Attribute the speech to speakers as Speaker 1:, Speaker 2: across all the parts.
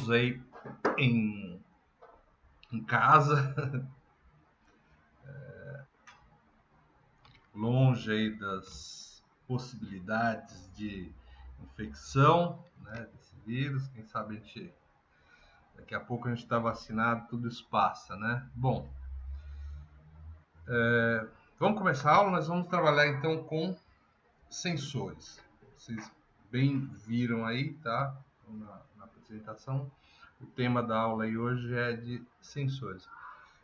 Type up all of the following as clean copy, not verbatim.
Speaker 1: todos aí em casa, longe aí das possibilidades de infecção, né, desse vírus. Quem sabe daqui a pouco a gente está vacinado, tudo isso passa, né? Bom, vamos começar a aula. Nós vamos trabalhar então com sensores. Vocês bem viram aí, tá? Na apresentação. O tema da aula aí hoje é de sensores.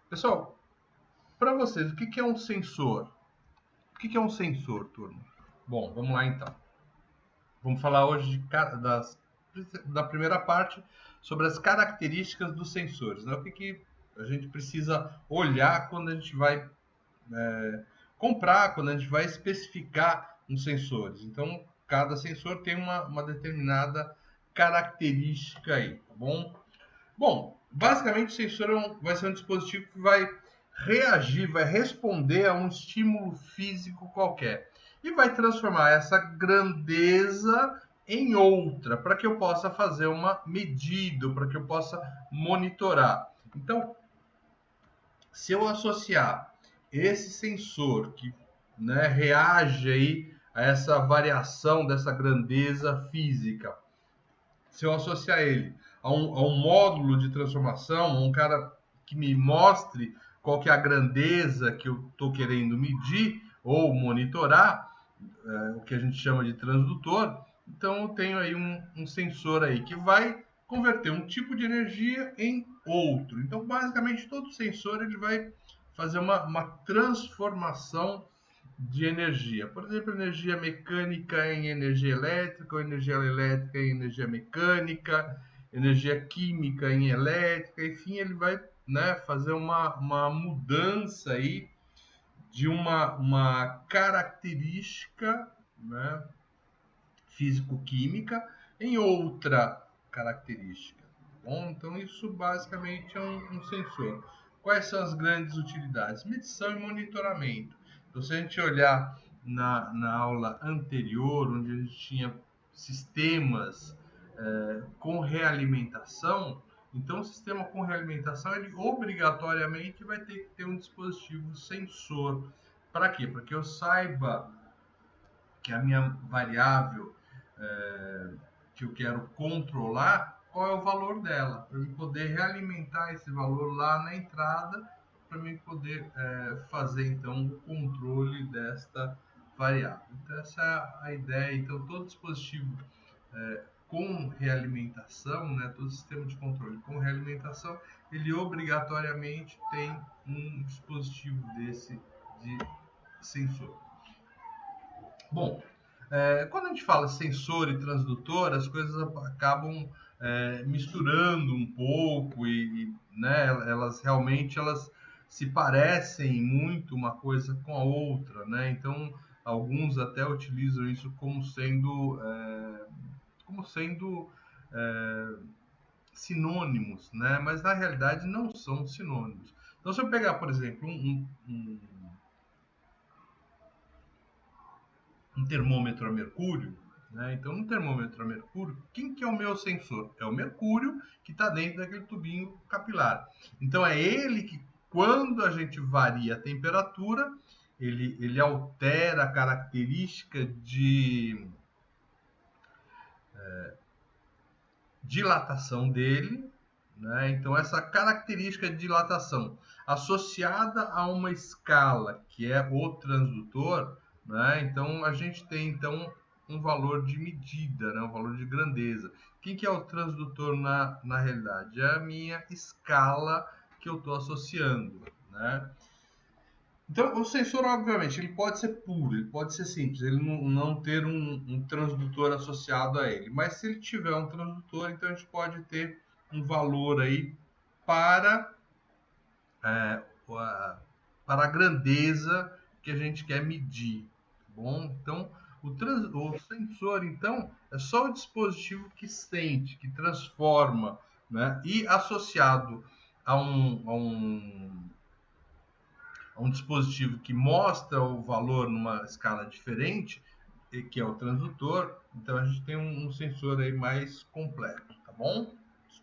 Speaker 1: Pessoal, para vocês, o que é um sensor? O que é um sensor, turma? Bom, vamos lá então. Vamos falar hoje da primeira parte sobre as características dos sensores, né? O que a gente precisa olhar quando a gente vai comprar, quando a gente vai especificar uns sensores. Então, cada sensor tem uma determinada característica aí, tá bom? Bom, basicamente o sensor vai ser um dispositivo que vai reagir, vai responder a um estímulo físico qualquer e vai transformar essa grandeza em outra, para que eu possa fazer uma medida, para que eu possa monitorar. Então, se eu associar esse sensor que, né, reage aí a essa variação dessa grandeza física, se eu associar ele a um módulo de transformação, a um cara que me mostre qual que é a grandeza que eu estou querendo medir ou monitorar, o que a gente chama de transdutor, então eu tenho aí um sensor aí que vai converter um tipo de energia em outro. Então, basicamente, todo sensor ele vai fazer uma transformação de energia. Por exemplo, energia mecânica em energia elétrica, ou energia elétrica em energia mecânica, energia química em elétrica, enfim, ele vai, né, fazer uma mudança aí de uma característica, né, físico-química em outra característica. Bom, então isso basicamente é um sensor. Quais são as grandes utilidades? Medição e monitoramento. Então, se a gente olhar na aula anterior, onde a gente tinha sistemas com realimentação, então o sistema com realimentação, ele obrigatoriamente vai ter que ter um dispositivo sensor. Para quê? Para que eu saiba que a minha variável que eu quero controlar, qual é o valor dela, para eu poder realimentar esse valor lá na entrada, para eu poder fazer então o controle desta variável. Então essa é a ideia. Então todo dispositivo com realimentação, né, todo sistema de controle com realimentação, ele obrigatoriamente tem um dispositivo desse de sensor. Bom, quando a gente fala sensor e transdutor, as coisas acabam misturando um pouco né, elas se parecem muito uma coisa com a outra, né? Então, alguns até utilizam isso como sendo sinônimos, né? Mas na realidade não são sinônimos. Então, se eu pegar, por exemplo, um termômetro a mercúrio, né? Então, no termômetro a mercúrio, quem que é o meu sensor? É o mercúrio que está dentro daquele tubinho capilar. Então, é ele que, quando a gente varia a temperatura, ele altera a característica de dilatação dele, né? Então, essa característica de dilatação associada a uma escala, que é o transdutor, né? Então, a gente tem então um valor de medida, né? Um valor de grandeza. Quem que é o transdutor na realidade? É a minha escala que eu estou associando, né? Então, o sensor, obviamente, ele pode ser puro, ele pode ser simples, ele não ter um transdutor associado a ele. Mas se ele tiver um transdutor, então a gente pode ter um valor aí para, para a grandeza que a gente quer medir. Tá bom? Então, o sensor, então, é só o dispositivo que sente, que transforma, né? E associado a um dispositivo que mostra o valor numa escala diferente, que é o transdutor, então a gente tem um sensor aí mais completo, tá bom?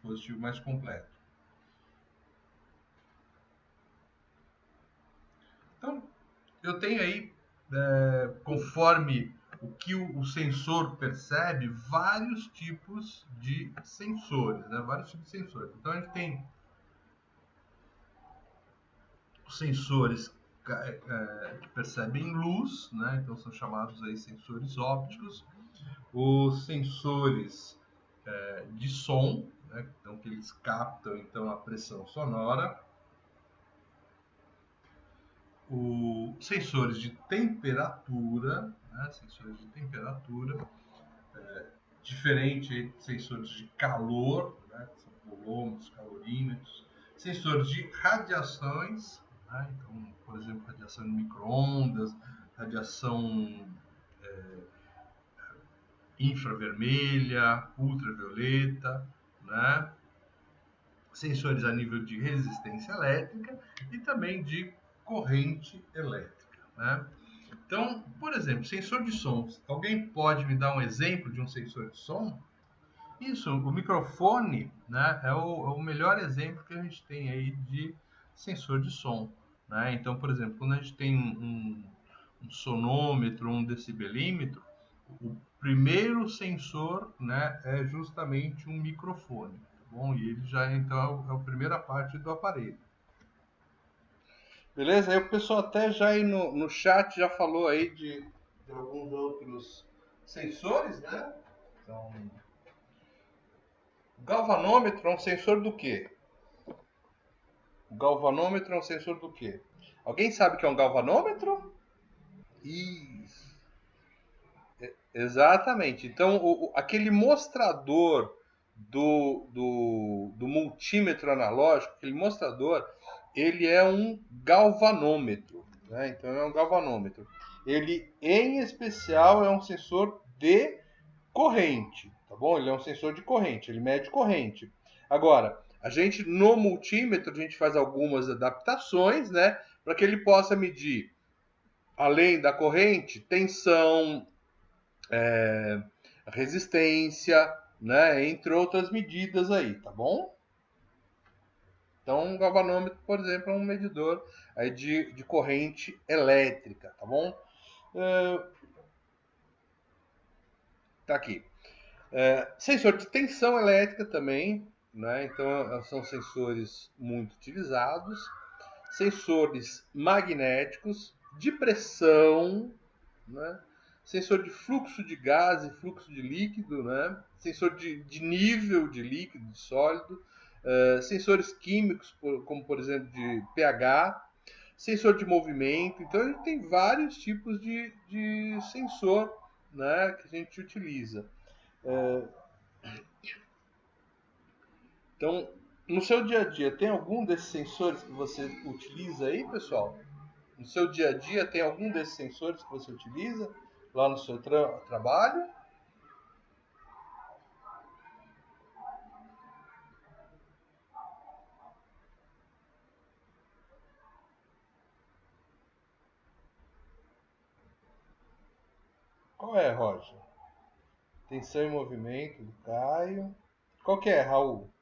Speaker 1: dispositivo mais completo. Então, eu tenho aí, conforme o que o sensor percebe, vários tipos de sensores, né? Vários tipos de sensores. Então, a gente tem os sensores que percebem luz, né? Então, são chamados aí sensores ópticos. Os sensores de som, né? Então, que eles captam então, a pressão sonora. Os sensores de temperatura, né? Sensores de temperatura, diferente de sensores de calor, né? Que são colômetros, calorímetros, sensores de radiações, né? Então, por exemplo, radiação de micro-ondas, radiação infravermelha, ultravioleta, né? Sensores a nível de resistência elétrica e também de corrente elétrica, né? Então, por exemplo, sensor de som. Alguém pode me dar um exemplo de um sensor de som? Isso, o microfone, né, é o melhor exemplo que a gente tem aí de sensor de som, né? Então, por exemplo, quando a gente tem um sonômetro, um decibelímetro, o primeiro sensor, né, é justamente um microfone, tá bom? E ele já então é a primeira parte do aparelho. Beleza? Aí o pessoal até já aí no chat já falou aí de alguns outros sensores, né? Então, o galvanômetro é um sensor do quê? O galvanômetro é um sensor do quê? Alguém sabe o que é um galvanômetro? Isso. Exatamente. Então, aquele mostrador do multímetro analógico, aquele mostrador, ele é um galvanômetro, né? Então, é um galvanômetro. Ele, em especial, é um sensor de corrente, tá bom? Ele é um sensor de corrente, ele mede corrente. Agora, a gente, no multímetro, a gente faz algumas adaptações, né? Para que ele possa medir, além da corrente, tensão, resistência, né, entre outras medidas aí, tá bom? Então, um galvanômetro, por exemplo, é um medidor aí de corrente elétrica, tá bom? Tá aqui. Sensor de tensão elétrica também, né? Então, são sensores muito utilizados. Sensores magnéticos, de pressão, né? Sensor de fluxo de gás e fluxo de líquido, né? Sensor de nível de líquido, de sólido, sensores químicos, como por exemplo de pH, sensor de movimento. Então a gente tem vários tipos de sensor, né, que a gente utiliza. Então, no seu dia a dia, tem algum desses sensores que você utiliza aí, pessoal? No seu dia a dia, tem algum desses sensores que você utiliza lá no seu trabalho? Qual é, Roger? Tensão e movimento do Caio. Qual que é, Raul?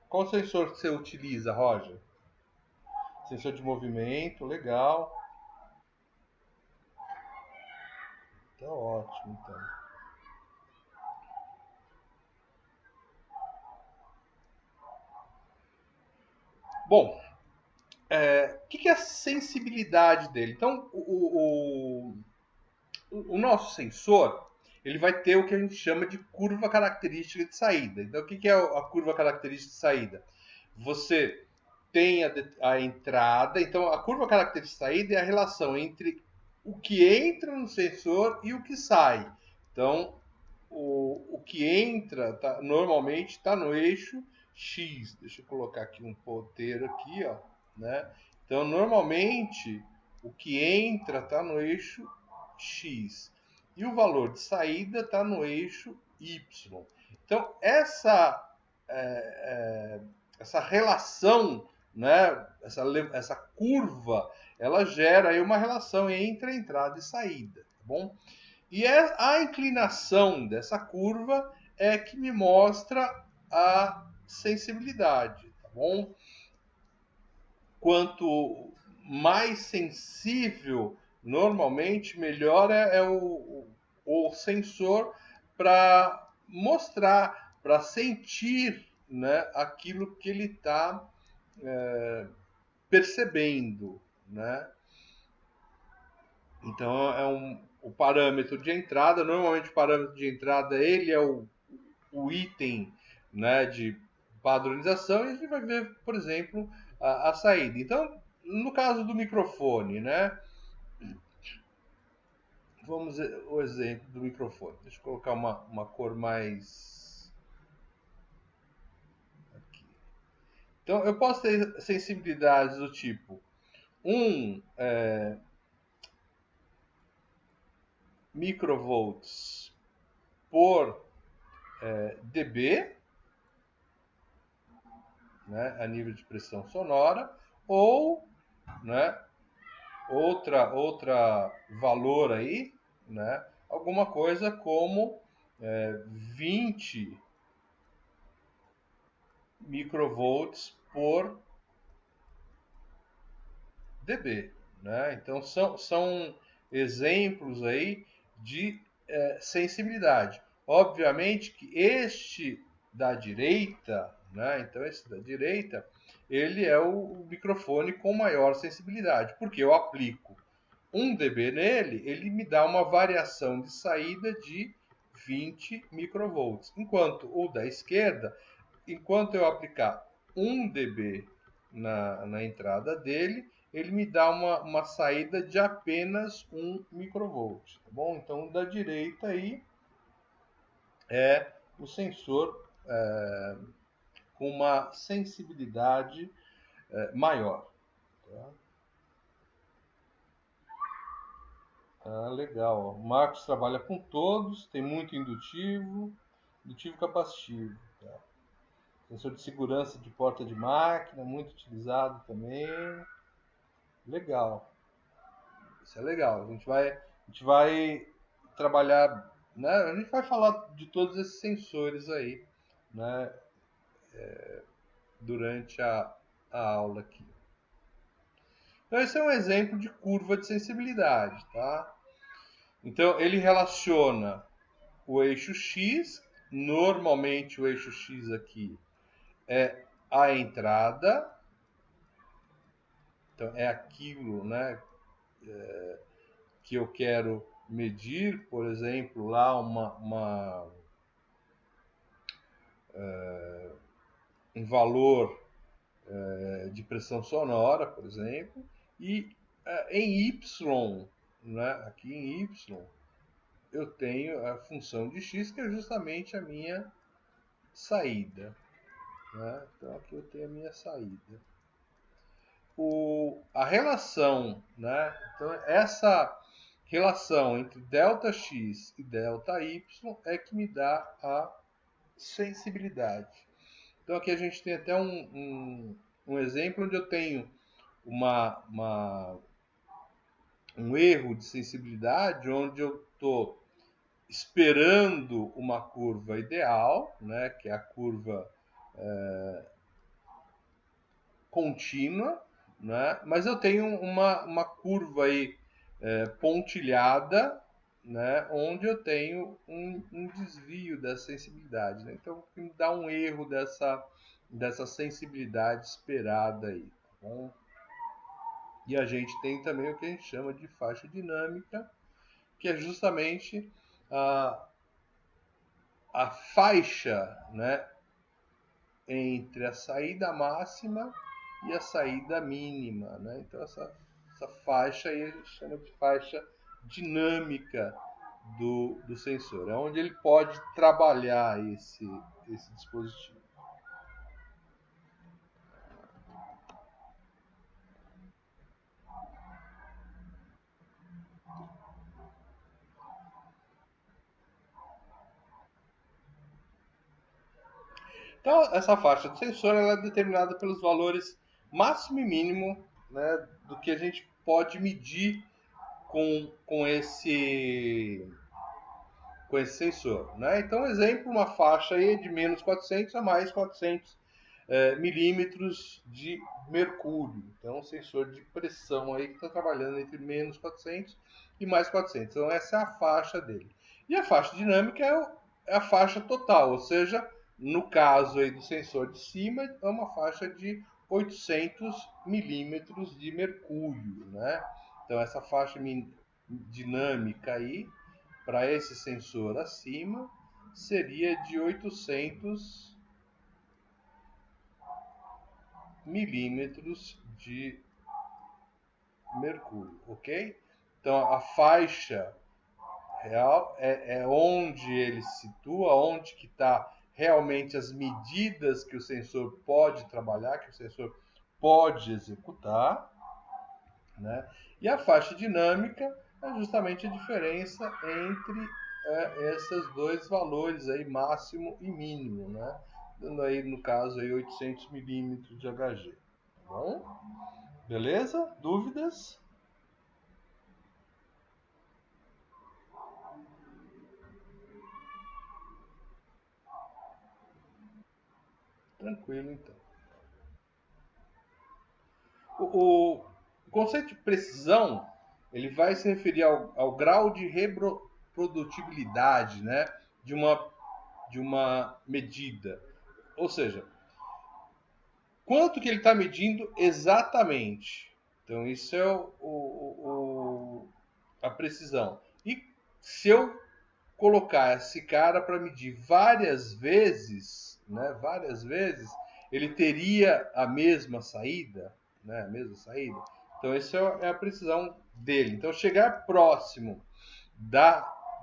Speaker 1: Qual sensor que você utiliza, Roger? Sensor de movimento, legal. Tá ótimo, então. Bom, o que é a sensibilidade dele? Então, o nosso sensor, ele vai ter o que a gente chama de curva característica de saída. Então, o que é a curva característica de saída? Você tem a entrada, então a curva característica de saída é a relação entre o que entra no sensor e o que sai. Então, o que entra normalmente está no eixo X. Deixa eu colocar aqui um ponteiro aqui, ó, né? Então, normalmente, o que entra está no eixo X. E o valor de saída está no eixo Y. Então, essa relação, né, essa curva, ela gera aí uma relação entre a entrada e saída, tá bom? E a inclinação dessa curva é que me mostra a sensibilidade, tá bom? Quanto mais sensível, normalmente, melhor é o sensor para mostrar, para sentir, né, aquilo que ele está percebendo, né? Então o parâmetro de entrada, normalmente o parâmetro de entrada ele é o item, né, de padronização, e a gente vai ver, por exemplo, a saída. Então, no caso do microfone, né, vamos ver o exemplo do microfone. Deixa eu colocar uma cor mais aqui. Então, eu posso ter sensibilidades do tipo um microvolts por dB, né, a nível de pressão sonora, ou, né, outra valor aí, né, alguma coisa como 20 microvolts por dB, né? Então são exemplos aí de sensibilidade. Obviamente que este da direita, né? Então esse da direita, ele é o microfone com maior sensibilidade, porque eu aplico 1 dB nele, ele me dá uma variação de saída de 20 microvolts. Enquanto o da esquerda, enquanto eu aplicar 1 dB na entrada dele, ele me dá uma saída de apenas 1 microvolt. Tá bom? Então, o da direita aí é o sensor com uma sensibilidade maior. Tá? Legal. O Marcos trabalha com todos, tem muito indutivo, indutivo capacitivo. Tá? Sensor de segurança de porta de máquina, muito utilizado também. Legal. Isso é legal. A gente vai trabalhar, né? A gente vai falar de todos esses sensores aí, né? Durante a aula aqui. Então esse é um exemplo de curva de sensibilidade, tá? Então ele relaciona o eixo X, normalmente o eixo X aqui é a entrada, então é aquilo, né, que eu quero medir, por exemplo, lá um valor de pressão sonora, por exemplo, e em Y, né, aqui em Y, eu tenho a função de x, que é justamente a minha saída. Né? Então aqui eu tenho a minha saída. A relação, né? Então essa relação entre ΔX e ΔY é que me dá a sensibilidade. Então aqui a gente tem até um exemplo onde eu tenho um erro de sensibilidade, onde eu estou esperando uma curva ideal, né, que é a curva contínua, né, mas eu tenho uma curva aí pontilhada, né, onde eu tenho um desvio da sensibilidade. Né? Então, me dá um erro dessa sensibilidade esperada aí. Tá bom? E a gente tem também o que a gente chama de faixa dinâmica, que é justamente a faixa, né, entre a saída máxima e a saída mínima. Né? Então, essa faixa aí a gente chama de faixa dinâmica do sensor. É onde ele pode trabalhar esse dispositivo. Então, essa faixa do sensor ela é determinada pelos valores máximo e mínimo, né, do que a gente pode medir com com esse sensor, né? Então, exemplo, uma faixa aí de menos 400 a mais 400 milímetros de mercúrio. Então, um sensor de pressão aí que está trabalhando entre menos 400 e mais 400. Então, essa é a faixa dele. E a faixa dinâmica é a faixa total, ou seja, no caso aí do sensor de cima, é uma faixa de 800 milímetros de mercúrio, né? Então, essa faixa dinâmica aí, para esse sensor acima, seria de 800 milímetros de mercúrio, ok? Então, a faixa real é onde ele se situa, onde que está realmente as medidas que o sensor pode trabalhar, que o sensor pode executar, né? E a faixa dinâmica é justamente a diferença entre esses dois valores aí, máximo e mínimo, né? Dando aí, no caso, aí 800 milímetros de Hg. Tá bom? Beleza? Dúvidas? Tranquilo, então. O conceito de precisão, ele vai se referir ao grau de reprodutibilidade, né, de uma medida. Ou seja, quanto que ele está medindo exatamente. Então, isso é a precisão. E se eu colocar esse cara para medir várias vezes, né, várias vezes, ele teria a mesma saída, né, a mesma saída. Então, essa é a precisão dele. Então, chegar próximo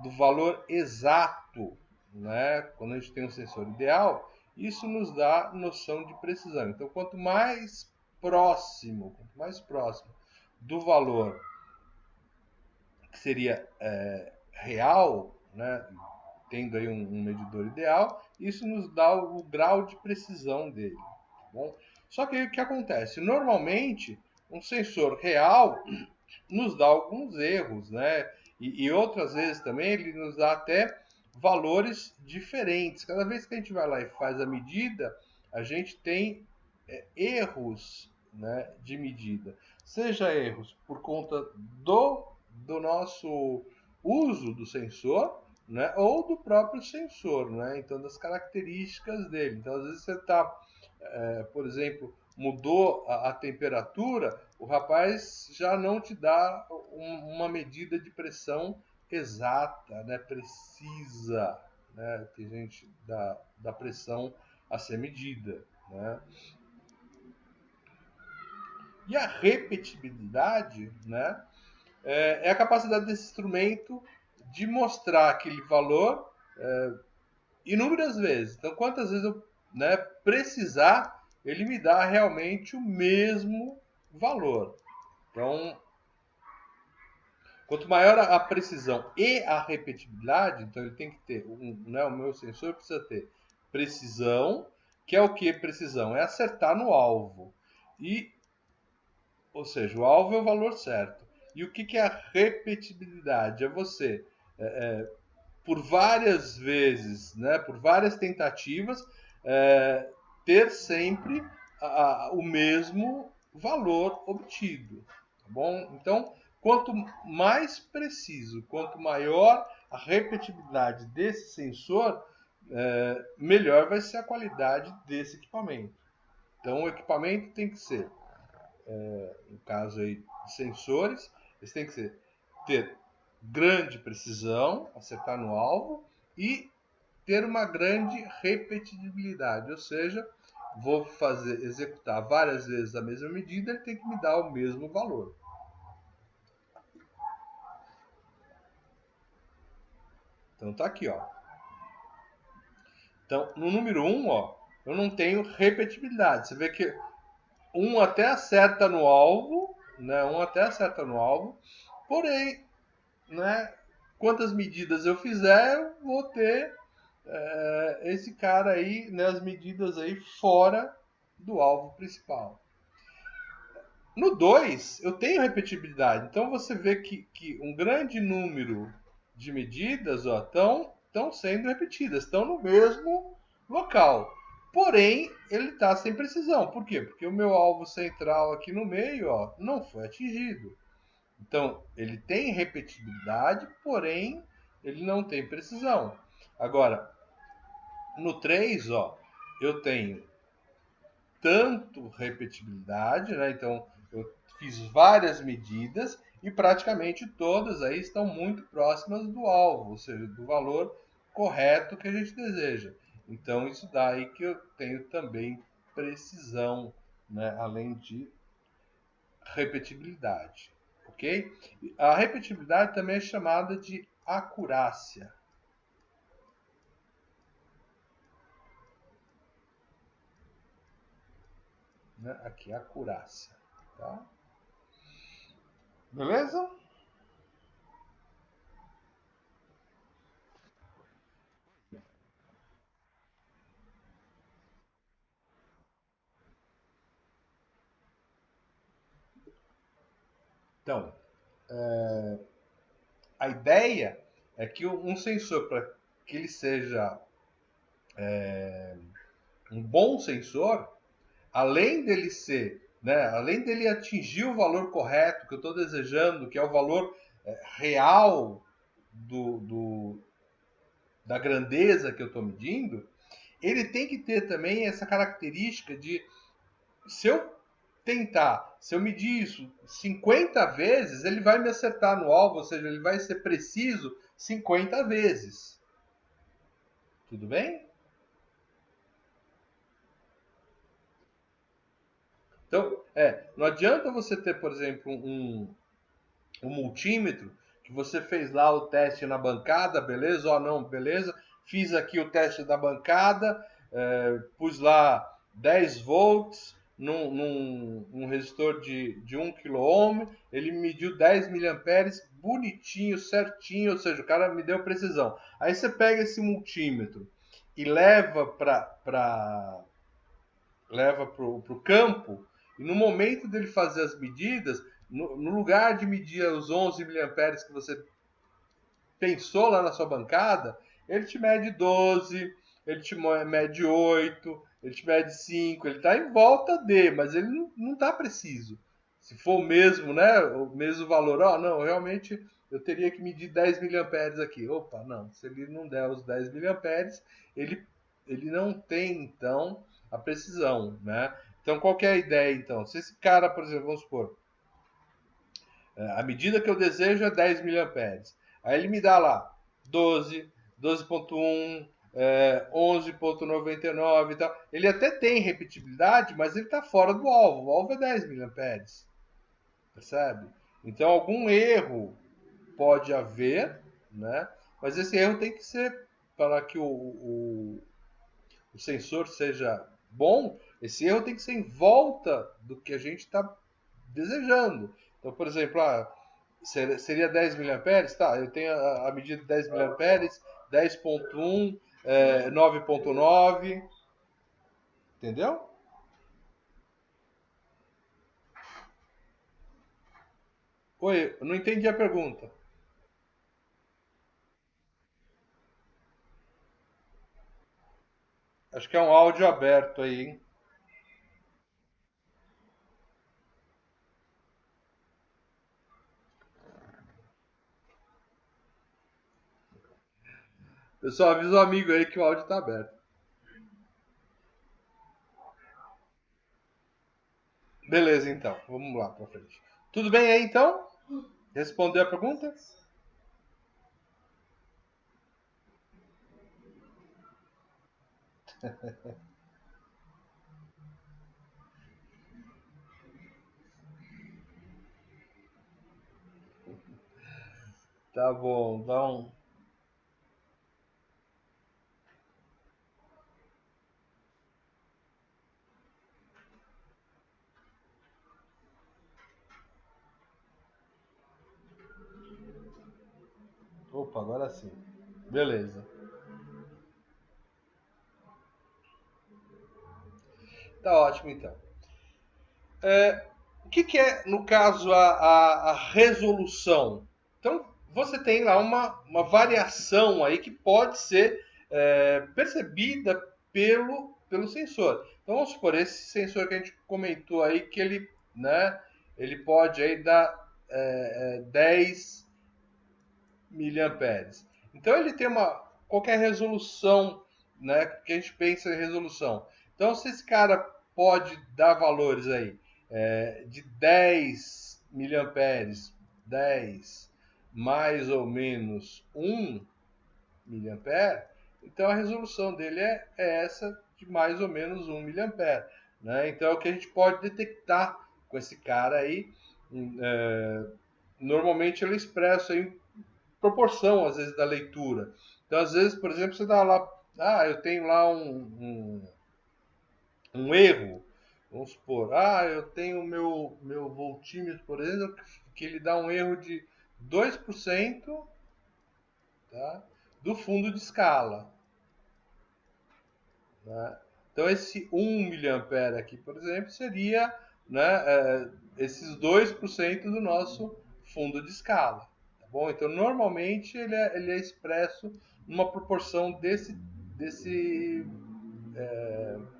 Speaker 1: do valor exato, né, quando a gente tem um sensor ideal, isso nos dá noção de precisão. Então, quanto mais próximo do valor que seria real, né, tendo aí um medidor ideal, isso nos dá o grau de precisão dele. Tá bom? Só que o que acontece? Normalmente, um sensor real nos dá alguns erros, né? E outras vezes também ele nos dá até valores diferentes. Cada vez que a gente vai lá e faz a medida, a gente tem erros, né, de medida. Seja erros por conta do nosso uso do sensor, né, ou do próprio sensor, né, então das características dele. Então, às vezes você está, por exemplo, mudou a temperatura, o rapaz já não te dá uma medida de pressão exata, né, precisa, né, tem gente da pressão a ser medida, né. E a repetibilidade, né, é a capacidade desse instrumento de mostrar aquele valor inúmeras vezes. Então, quantas vezes eu, né, precisar, ele me dá realmente o mesmo valor. Então, quanto maior a precisão e a repetibilidade, então ele tem que ter, né, o meu sensor precisa ter precisão, que é o que precisão? É acertar no alvo. Ou seja, o alvo é o valor certo. E o que é a repetibilidade? É você, por várias vezes, né, por várias tentativas, ter sempre o mesmo valor obtido. Tá bom? Então, quanto mais preciso, quanto maior a repetibilidade desse sensor, melhor vai ser a qualidade desse equipamento. Então, o equipamento tem que ser, no caso aí de sensores, eles têm que ter grande precisão, acertar no alvo e ter uma grande repetibilidade, ou seja, vou executar várias vezes a mesma medida, ele tem que me dar o mesmo valor. Então tá aqui, ó. Então, no número 1, ó, eu não tenho repetibilidade. Você vê que um até acerta no alvo, né? Um até acerta no alvo, porém, né, quantas medidas eu fizer, eu vou ter esse cara aí, né, as medidas aí fora do alvo principal. No 2, eu tenho repetibilidade. Então você vê que um grande número de medidas estão sendo repetidas, estão no mesmo local. Porém, ele está sem precisão. Por quê? Porque o meu alvo central aqui no meio não foi atingido. Então, ele tem repetibilidade, porém, ele não tem precisão. Agora, no 3, eu tenho tanto repetibilidade, né? Então, eu fiz várias medidas e praticamente todas aí estão muito próximas do alvo, ou seja, do valor correto que a gente deseja. Então, isso daí que eu tenho também precisão, né? Além de repetibilidade, ok? A repetibilidade também é chamada de acurácia. Né? Aqui, acurácia, tá? Beleza? Então, a ideia é que um sensor, para que ele seja um bom sensor, além dele ser, né, além dele atingir o valor correto que eu estou desejando, que é o valor real da grandeza que eu estou medindo, ele tem que ter também essa característica de, se eu medir isso 50 vezes, ele vai me acertar no alvo, ou seja, ele vai ser preciso 50 vezes. Tudo bem? Então, não adianta você ter, por exemplo, um multímetro que você fez lá o teste na bancada, beleza? Ou não, beleza? Fiz aqui o teste da bancada, pus lá 10 volts num resistor de 1 kΩ, ele mediu 10 miliamperes, bonitinho, certinho, ou seja, o cara me deu precisão. Aí você pega esse multímetro e leva para o campo, e no momento dele fazer as medidas, no lugar de medir os 11 miliamperes que você pensou lá na sua bancada, ele te mede 12, ele te mede 8, ele te mede 5, ele está em volta de, mas ele não está preciso. Se for o mesmo, né, o mesmo valor, não, realmente eu teria que medir 10 miliamperes aqui. Opa, não, se ele não der os 10 miliamperes, ele não tem, então, a precisão, né? Então, qual que é a ideia, então? Se esse cara, por exemplo, vamos supor, a medida que eu desejo é 10 miliamperes. Aí ele me dá lá 12, 12.1, 11.99 e tal. Ele até tem repetibilidade, mas ele está fora do alvo. O alvo é 10 miliamperes. Percebe? Então, algum erro pode haver, né? Mas esse erro tem que ser, para que o sensor seja bom, esse erro tem que ser em volta do que a gente está desejando. Então, por exemplo, seria 10 miliamperes? Tá, eu tenho a medida de 10 miliamperes, 10.1, 9.9, entendeu? Oi, eu não entendi a pergunta. Acho que é um áudio aberto aí, hein? Pessoal, avisa o amigo aí que o áudio está aberto. Beleza, então. Vamos lá para frente. Tudo bem aí, então? Respondeu a pergunta? Tá bom, então. Opa, agora sim. Beleza. Tá ótimo, então. O que é, no caso, a resolução? Então, você tem lá uma variação aí que pode ser percebida pelo sensor. Então vamos supor, esse sensor que a gente comentou aí, que ele, né, ele pode aí dar 10 miliamperes. Então ele tem qualquer resolução, né, que a gente pensa em resolução. Então se esse cara pode dar valores aí de 10 miliamperes, 10 mais ou menos 1 miliampere, então a resolução dele é essa de mais ou menos 1 miliampere. Né? Então é o que a gente pode detectar com esse cara aí. Normalmente ele é expresso em proporção, às vezes, da leitura. Então, às vezes, por exemplo, você dá lá, eu tenho lá um erro, vamos supor, eu tenho o meu voltímetro, por exemplo, que ele dá um erro de 2%, tá, do fundo de escala. Né? Então, esse 1 miliampere aqui, por exemplo, seria, né, esses 2% do nosso fundo de escala. Tá bom? Então, normalmente, ele é expresso numa proporção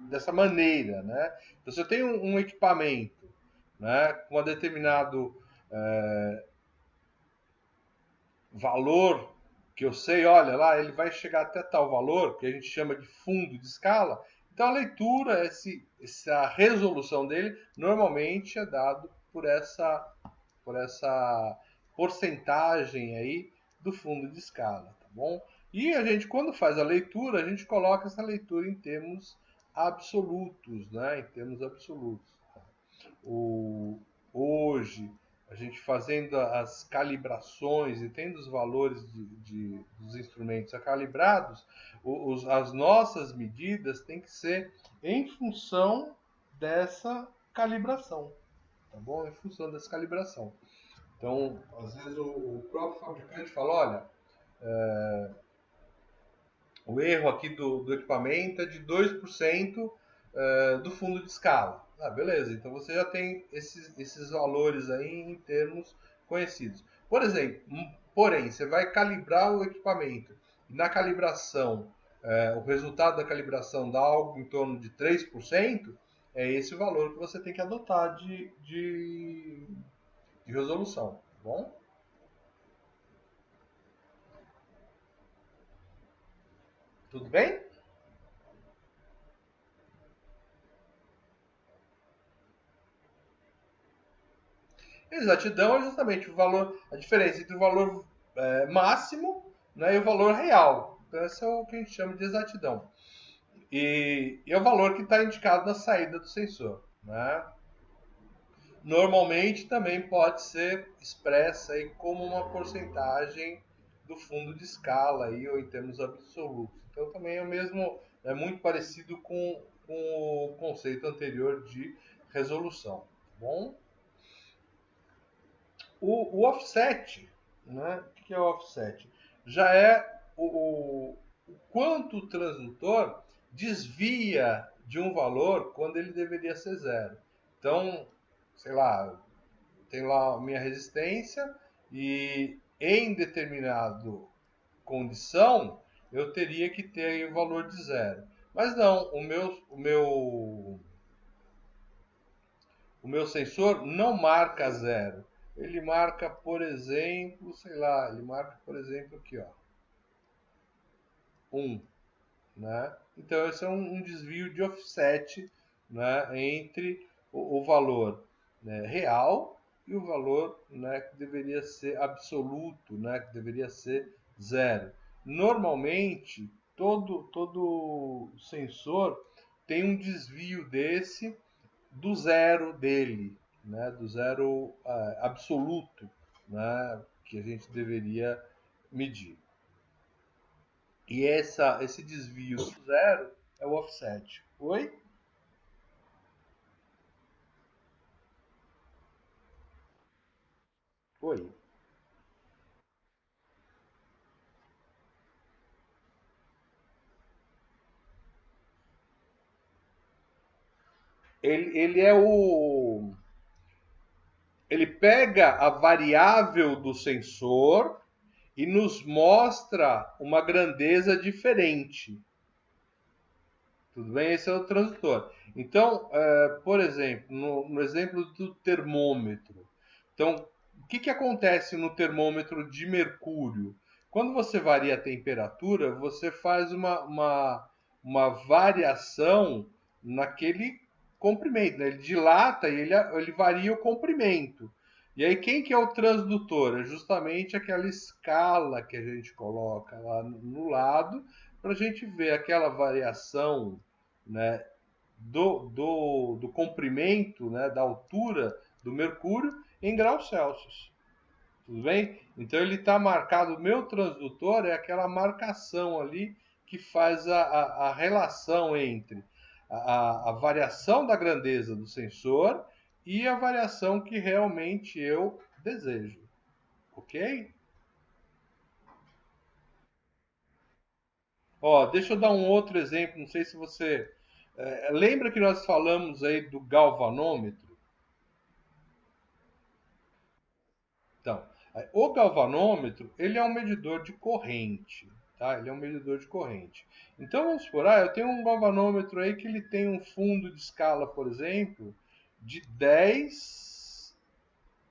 Speaker 1: dessa maneira. Né? Então, se eu tenho um equipamento, né, com um determinado valor que eu sei, olha lá, ele vai chegar até tal valor, que a gente chama de fundo de escala. Então a leitura, essa resolução dele, normalmente é dado por essa porcentagem aí do fundo de escala, tá bom? E a gente, quando faz a leitura, a gente coloca essa leitura em termos absolutos, né? Em termos absolutos. Hoje, a gente fazendo as calibrações e tendo os valores dos instrumentos calibrados, as nossas medidas têm que ser em função dessa calibração, tá bom? Em função dessa calibração. Então, às vezes o próprio fabricante fala, olha, o erro aqui do equipamento é de 2% do fundo de escala. Beleza, então você já tem esses valores aí em termos conhecidos. Por exemplo, porém, você vai calibrar o equipamento e na calibração, o resultado da calibração dá algo em torno de 3%, é esse o valor que você tem que adotar de resolução, tá bom? Tudo bem? Exatidão é justamente o valor, a diferença entre o valor máximo, né, e o valor real. Então, esse é o que a gente chama de exatidão. E é o valor que está indicado na saída do sensor. Né? Normalmente também pode ser expressa aí como uma porcentagem do fundo de escala aí, ou em termos absolutos. Então também é o mesmo, é muito parecido com o conceito anterior de resolução. Tá bom? O offset, né? O que é o offset? Já é o quanto o transdutor desvia de um valor quando ele deveria ser zero. Então, sei lá, tem lá a minha resistência e em determinado condição eu teria que ter aí o valor de zero. Mas não, o meu sensor não marca zero. Ele marca, por exemplo, sei lá, ele marca, por exemplo, aqui, ó, 1, né? Então esse é um desvio de offset, né, entre o valor, né, real e o valor, né, que deveria ser absoluto, né, que deveria ser zero. Normalmente todo sensor tem um desvio desse do zero dele, né, do zero absoluto, né, que a gente deveria medir. E esse desvio do zero é o offset. Oi? Oi. Ele é ele pega a variável do sensor e nos mostra uma grandeza diferente. Tudo bem? Esse é o transdutor. Então, por exemplo, no exemplo do termômetro. Então, o que acontece no termômetro de mercúrio? Quando você varia a temperatura, você faz uma variação naquele comprimento, né? Ele dilata e ele varia o comprimento. E aí, quem que é o transdutor? É justamente aquela escala que a gente coloca lá no lado para a gente ver aquela variação, né, do comprimento, né, da altura do mercúrio em graus Celsius. Tudo bem? Então ele está marcado, o meu transdutor é aquela marcação ali que faz a relação entre a variação da grandeza do sensor e a variação que realmente eu desejo. Ok? Ó, deixa eu dar um outro exemplo, não sei se você. Lembra que nós falamos aí do galvanômetro? Então, o galvanômetro, ele é um medidor de corrente, tá? Ele é um medidor de corrente. Então, vamos supor, eu tenho um galvanômetro aí que ele tem um fundo de escala, por exemplo, de 10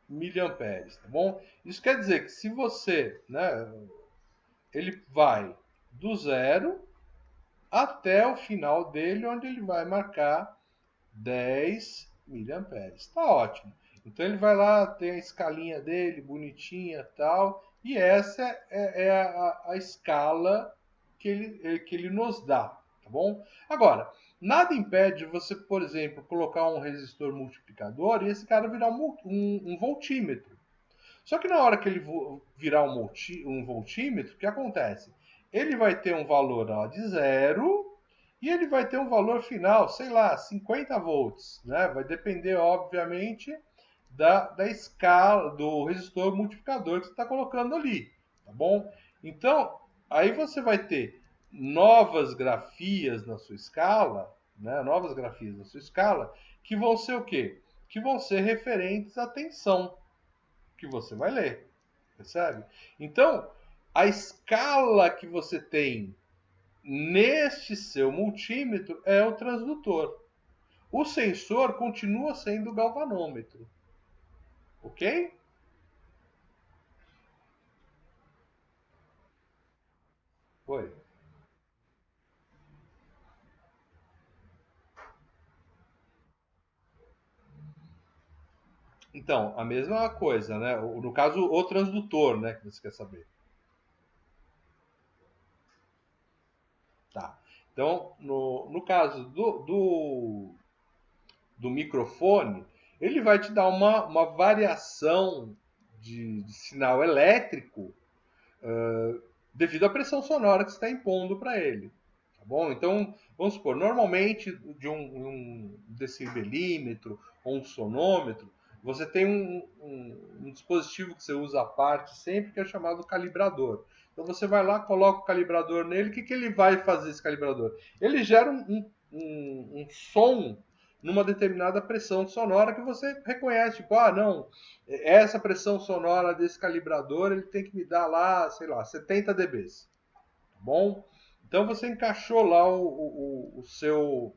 Speaker 1: miliamperes, tá bom? Isso quer dizer que se você, né, ele vai do zero até o final dele, onde ele vai marcar 10 miliamperes. Tá ótimo. Então ele vai lá, tem a escalinha dele, bonitinha tal, e essa é a escala que ele nos dá, tá bom? Agora, nada impede você, por exemplo, colocar um resistor multiplicador e esse cara virar um voltímetro. Só que na hora que ele virar um voltímetro, o que acontece? Ele vai ter um valor lá de zero e ele vai ter um valor final, sei lá, 50 volts, né? Vai depender, obviamente, da escala, do resistor multiplicador que você está colocando ali, tá bom? Então, aí você vai ter novas grafias na sua escala, né? Novas grafias na sua escala, que vão ser o quê? Que vão ser referentes à tensão que você vai ler, percebe? Então, a escala que você tem neste seu multímetro é o transdutor. O sensor continua sendo o galvanômetro, ok? Foi. Então, a mesma coisa, né? No caso, o transdutor, né? Que você quer saber. Tá. Então, no caso do microfone, ele vai te dar uma variação de sinal elétrico devido à pressão sonora que você está impondo para ele. Tá bom? Então, vamos supor, normalmente de um decibelímetro ou um sonômetro, você tem um dispositivo que você usa à parte sempre, que é chamado calibrador. Então você vai lá, coloca o calibrador nele, o que ele vai fazer esse calibrador? Ele gera um som numa determinada pressão sonora que você reconhece, tipo, não, essa pressão sonora desse calibrador, ele tem que me dar lá, sei lá, 70 dBs, tá bom? Então você encaixou lá o seu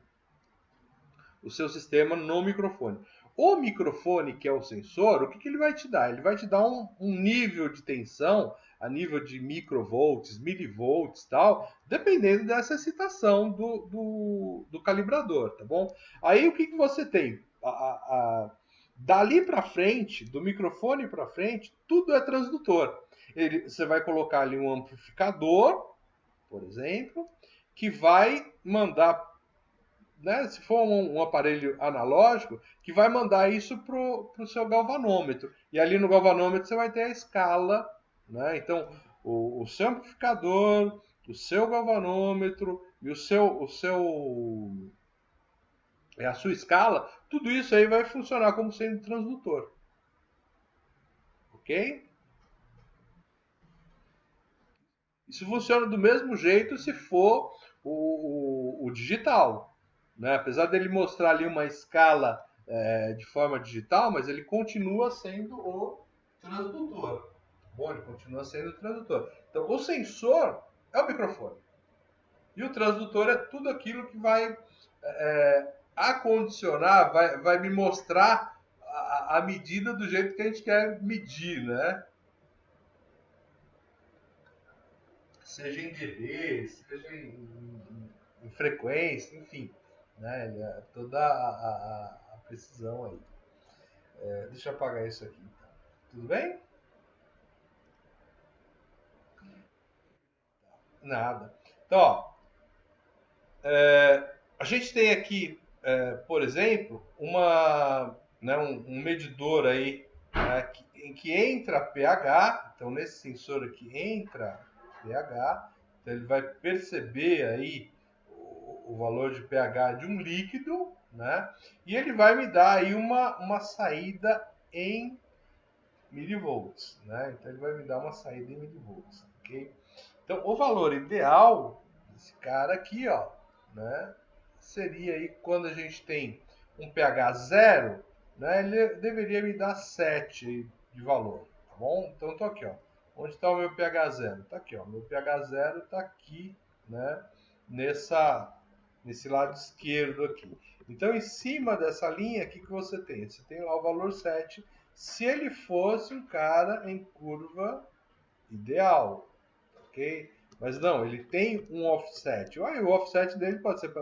Speaker 1: sistema no microfone. O microfone, que é o sensor, o que ele vai te dar? Ele vai te dar um nível de tensão a nível de microvolts, milivolts tal, dependendo dessa excitação do calibrador, tá bom? Aí o que você tem? Dali para frente, do microfone para frente, tudo é transdutor. Você vai colocar ali um amplificador, por exemplo, que vai mandar, né, se for um aparelho analógico, que vai mandar isso para o seu galvanômetro. E ali no galvanômetro você vai ter a escala, né? Então, o seu amplificador, o seu galvanômetro e a sua escala, tudo isso aí vai funcionar como sendo transdutor. Ok? Isso funciona do mesmo jeito se for o digital. Né? Apesar dele mostrar ali uma escala de forma digital, mas ele continua sendo o transdutor. Bom, ele continua sendo o transdutor. Então, o sensor é o microfone. E o transdutor é tudo aquilo que vai acondicionar, vai me mostrar a medida do jeito que a gente quer medir, né? Seja em dB, seja em frequência, enfim. Né? Toda a precisão aí. Deixa eu apagar isso aqui. Então. Tudo bem? Nada. Então, ó, a gente tem aqui, por exemplo, um medidor aí em que entra pH. Então, nesse sensor aqui entra pH. Então, ele vai perceber aí o valor de pH de um líquido, né? E ele vai me dar aí uma saída em milivolts, né? Então, ele vai me dar uma saída em milivolts, ok? Então, o valor ideal desse cara aqui, ó, né, seria aí quando a gente tem um pH zero, né, ele deveria me dar 7 de valor, tá bom? Então, estou aqui, ó. Onde está o meu pH zero? Está aqui, ó. Meu pH zero está aqui, né, nesse lado esquerdo aqui. Então, em cima dessa linha aqui que você tem lá o valor 7. Se ele fosse um cara em curva ideal, ok? Mas não, ele tem um offset. O offset dele pode ser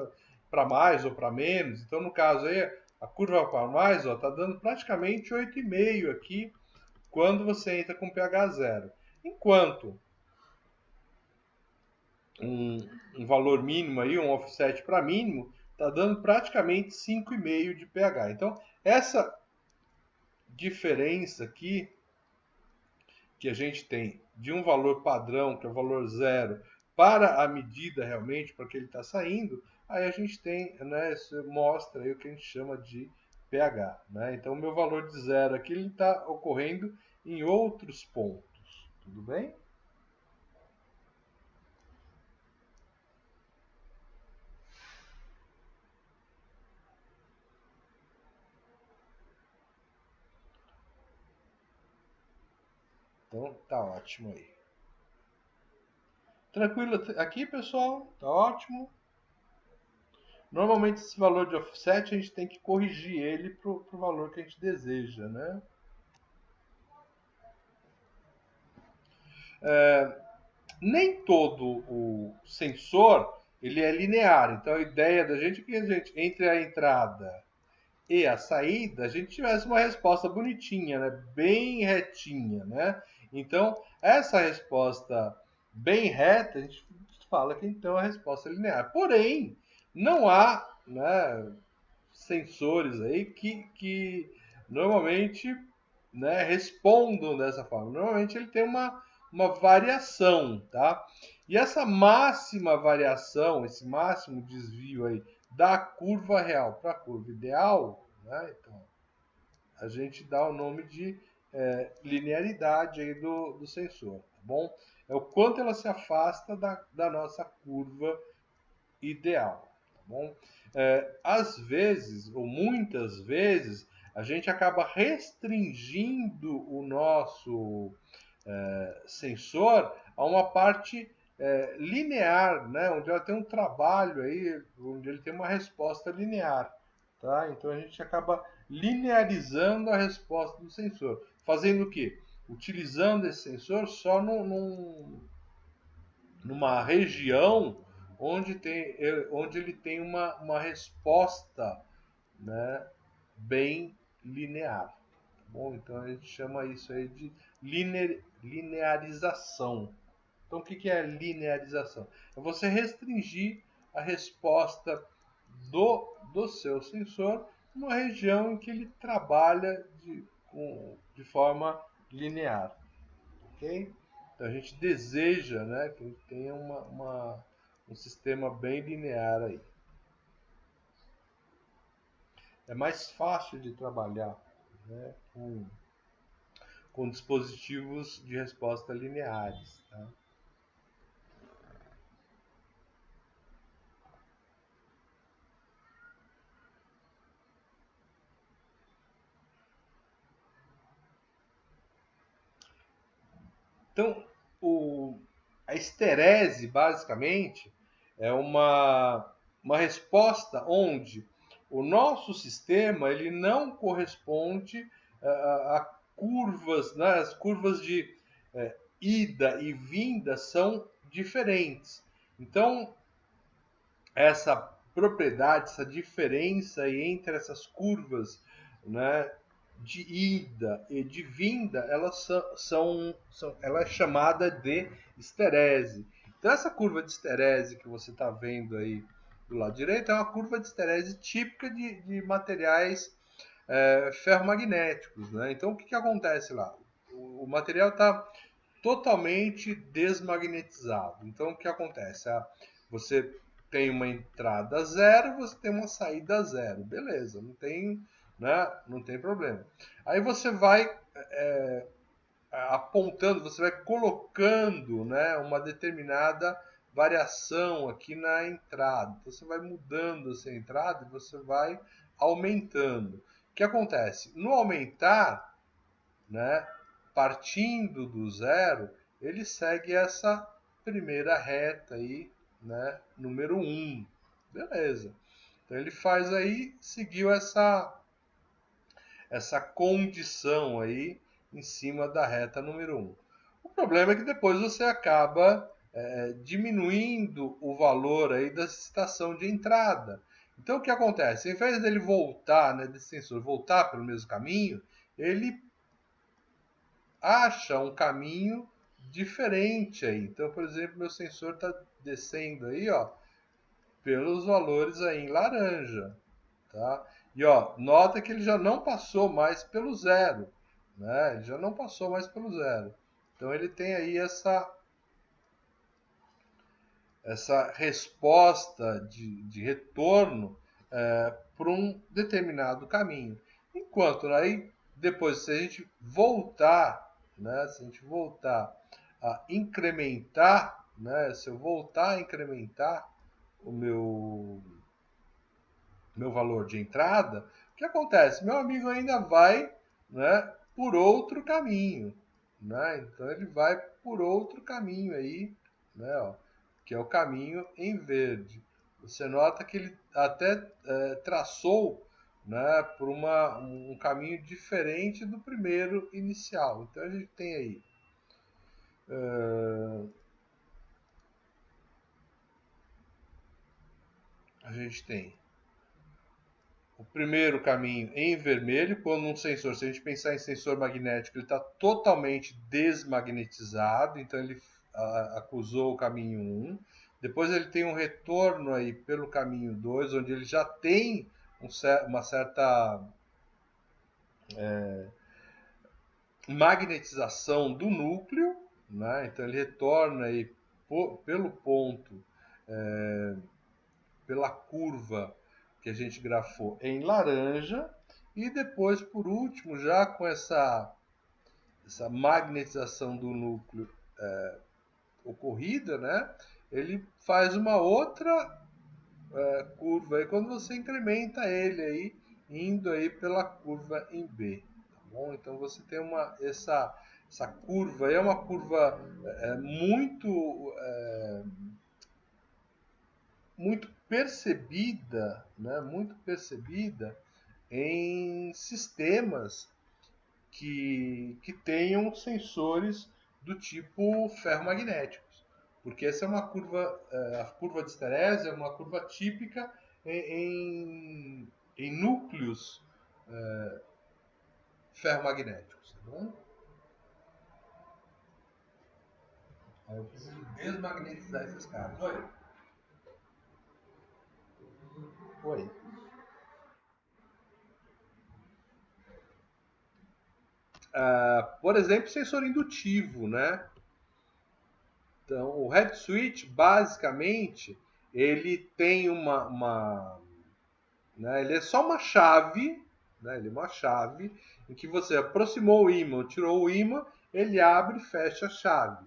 Speaker 1: para mais ou para menos. Então, no caso aí, a curva para mais está dando praticamente 8,5 aqui quando você entra com pH zero. Enquanto um valor mínimo aí, um offset para mínimo, está dando praticamente 5,5 de pH. Então, essa diferença aqui que a gente tem de um valor padrão, que é o valor zero, para a medida realmente, para que ele está saindo, aí a gente tem, né, isso mostra aí o que a gente chama de pH. Né? Então, o meu valor de zero aqui está ocorrendo em outros pontos. Tudo bem? Então, tá ótimo aí. Tranquilo aqui, pessoal? Tá ótimo? Normalmente esse valor de offset a gente tem que corrigir ele para o valor que a gente deseja, né? Nem todo o sensor ele é linear. Então a ideia da gente é que a gente, entre a entrada e a saída, a gente tivesse uma resposta bonitinha, né? Bem retinha, né? Então essa resposta bem reta, a gente fala que então a resposta é linear. Porém, não há, né, sensores aí que normalmente, né, respondam dessa forma. Normalmente ele tem uma variação, tá? E essa máxima variação, esse máximo desvio aí da curva real para a curva ideal, né? Então, a gente dá o nome de linearidade aí do sensor, tá bom? É o quanto ela se afasta da nossa curva ideal, tá bom? Às vezes, ou muitas vezes, a gente acaba restringindo o nosso sensor a uma parte linear, né? Onde ela tem um trabalho aí, onde ele tem uma resposta linear. Tá? Então a gente acaba linearizando a resposta do sensor. Fazendo o quê? Utilizando esse sensor só numa região onde ele tem uma resposta, né, bem linear. Tá bom? Então a gente chama isso aí de linearização. Então o que é linearização? É você restringir a resposta do seu sensor numa região em que ele trabalha de forma linear. Ok? Então a gente deseja, né, que a gente tenha um sistema bem linear aí. É mais fácil de trabalhar, né, com dispositivos de resposta lineares. Tá? Então, a esterese, basicamente, é uma resposta onde o nosso sistema ele não corresponde a curvas, né? As curvas de ida e vinda são diferentes. Então, essa propriedade, essa diferença entre essas curvas, né, de ida e de vinda, elas ela é chamada de esterese. Então essa curva de esterese que você está vendo aí do lado direito é uma curva de esterese típica de materiais ferromagnéticos, né? Então o que acontece lá? O material está totalmente desmagnetizado. Então o que acontece? Você tem uma entrada zero, você tem uma saída zero. Beleza, não tem problema. Aí você vai apontando, você vai colocando, né, uma determinada variação aqui na entrada. Então, você vai mudando essa entrada e você vai aumentando. O que acontece? No aumentar, né, partindo do zero, ele segue essa primeira reta aí, né, número 1. Beleza. Então ele faz aí, seguiu essa condição aí em cima da reta número 1. O problema é que depois você acaba diminuindo o valor aí da estação de entrada. Então o que acontece? Em vez dele voltar, né, desse sensor voltar pelo mesmo caminho, ele acha um caminho diferente aí. Então, por exemplo, meu sensor está descendo aí, ó, pelos valores aí em laranja, tá? E ó, nota que ele já não passou mais pelo zero, né? Ele já não passou mais pelo zero. Então ele tem aí essa resposta de retorno para um determinado caminho. Enquanto aí depois, se a gente voltar, né? Se a gente voltar a incrementar, né? Se eu voltar a incrementar o meu valor de entrada, o que acontece? Meu amigo ainda vai, né, por outro caminho, né? Então ele vai por outro caminho aí, né, ó, que é o caminho em verde. Você nota que ele até traçou, né, por um caminho diferente do primeiro inicial. Então a gente tem aí a gente tem o primeiro caminho em vermelho, quando um sensor, se a gente pensar em sensor magnético, ele está totalmente desmagnetizado, então ele acusou o caminho 1. Depois ele tem um retorno aí pelo caminho 2, onde ele já tem uma certa magnetização do núcleo, né? Então ele retorna aí pelo ponto, pela curva que a gente grafou em laranja, e depois, por último, já com essa magnetização do núcleo ocorrida, né, ele faz uma outra curva aí quando você incrementa ele aí, indo aí pela curva em B. Tá bom? Então você tem essa curva aí, é uma curva muito percebida, né, muito percebida em sistemas que tenham sensores do tipo ferromagnéticos. Porque essa é uma curva, a curva de esterese é uma curva típica em núcleos ferromagnéticos. Tá bom? Aí eu preciso desmagnetizar esses caras. Oi. Oi. Por exemplo, sensor indutivo, né? Então, o head switch, basicamente, ele tem né, ele é só uma chave, né? Ele é uma chave em que você aproximou o ímã, tirou o ímã, ele abre e fecha a chave.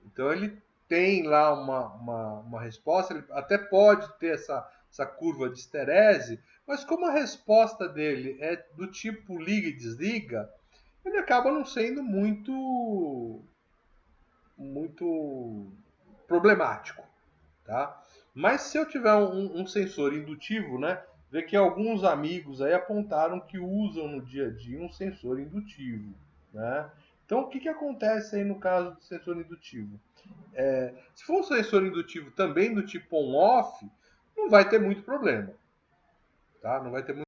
Speaker 1: Então, ele tem lá uma resposta, ele até pode ter essa curva de esterese, mas como a resposta dele é do tipo liga e desliga, ele acaba não sendo muito muito problemático, tá? Mas se eu tiver um sensor indutivo, né, vê que alguns amigos aí apontaram que usam no dia a dia um sensor indutivo, né? Então, o que acontece aí no caso do sensor indutivo? Se for um sensor indutivo também do tipo on-off, não vai ter muito problema, tá? Não vai ter muito